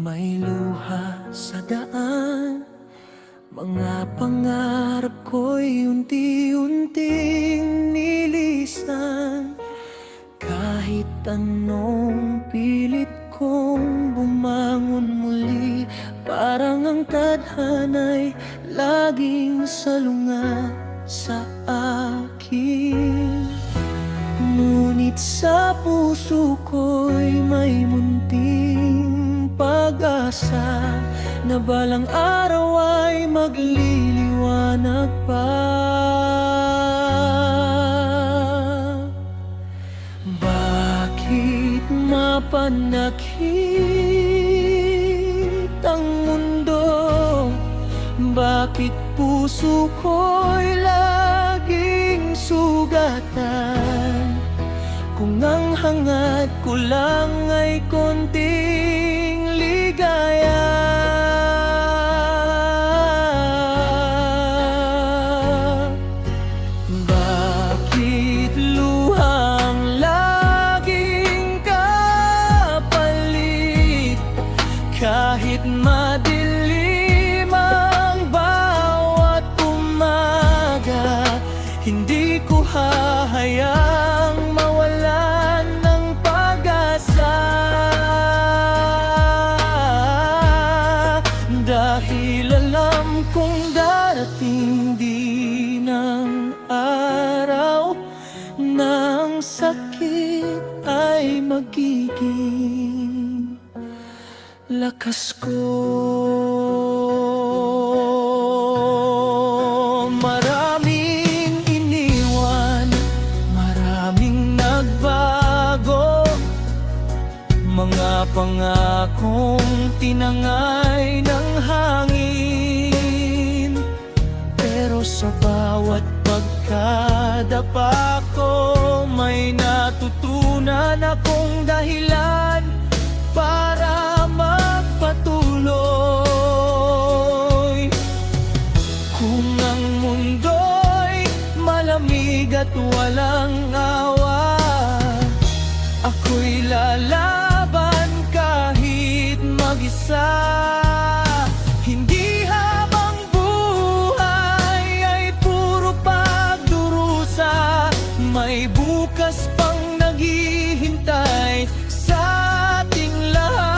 May luha sa daan, mga pangarap ko'y unti-unting nilisan. Kahit anong pilit kong bumangon muli, parang ang tadhana'y laging salungat sa akin. Ngunit sa puso ko'y may munting pag-asa na balang araw ay magliliwanag pa. Bakit mapanakit ang mundo? Bakit puso ko'y laging sugatan? Kung ang hangad ko lang ay konting ligaya. Bakit luhang laging kapalit? Kahit madilim ang bawat umaga, hindi ko hahayaang mawalan ng pag-asa. Dahil alam kong darating din ang araw na ang sakit ay magiging lakas ko. Maraming iniwan, maraming nagbago, mga pangakong tinangay ng hangin. Pero sa bawat pagkadapa ko, may natutunan akong dahilan para magpatuloy. Kung ang mundo'y malamig at walang awa, ako'y lalaban kahit mag-isa. Hindi habang buhay ay puro pagdurusa, may bukas pang naghihintay sa ating lahat.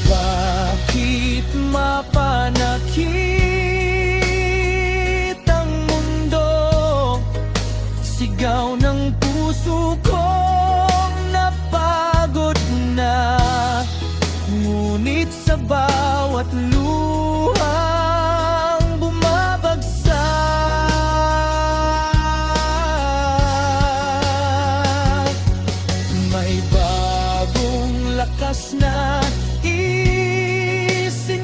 Bakit mapanakit ang mundo? Sigaw ng puso kong napagod na. Ngunit sa bawat luhang bumabagsak, may bagong lakas na isinisilang.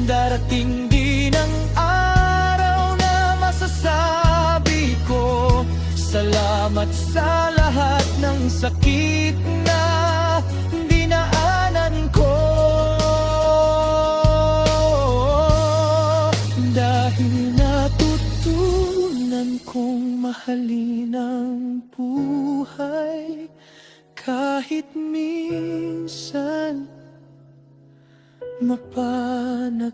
Darating din ang araw na masasabi ko, salamat sa lahat ng sakit na dinaanan ko. Dahil natutunan kong mahalin ang buhay kahit minsan mapanakita.